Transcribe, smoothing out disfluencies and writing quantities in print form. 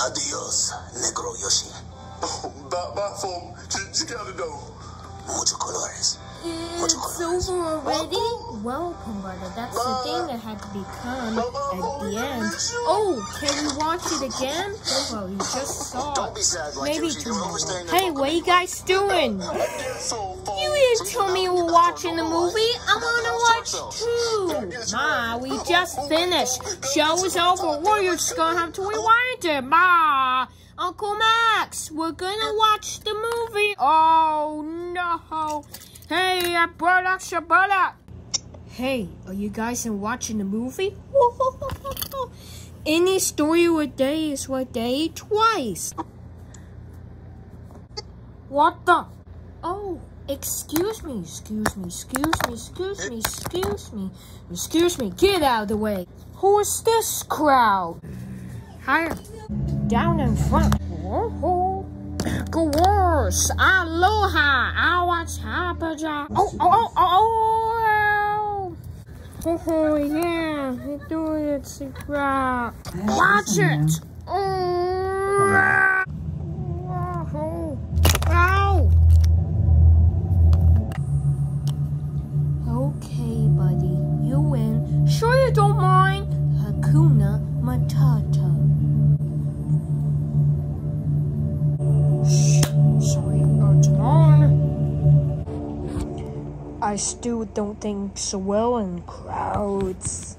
Adios, negro yoshi. Bye, phone. Check out the door. Mucho colores. It's over already? Welcome, brother. That's the thing that had to become at the end. Oh, can we watch it again? Well, you just saw Don't be it. sad like Maybe Yoshi. You're tomorrow. overstaying your Hey, what are you guys doing? You didn't tell me you were watching the movie. I want to watch too. Ma, we just finished. Show is over. We're just going to have to rewind it. Ma, Uncle Max, we're going to watch the movie. Oh, no. Hey, brother, Shabala. Hey, are you guys watching the movie? Any story a day is what they eat twice. What the? Oh, excuse me. Get out of the way. Who is this crowd? Higher. Down in front. Course. Aloha. Awachapaja. Oh, yeah. You're doing it, crowd. Watch it. Okay, buddy. You win. Sure you don't mind? Hakuna Matata. Sorry, Timon. I still don't think so well in crowds.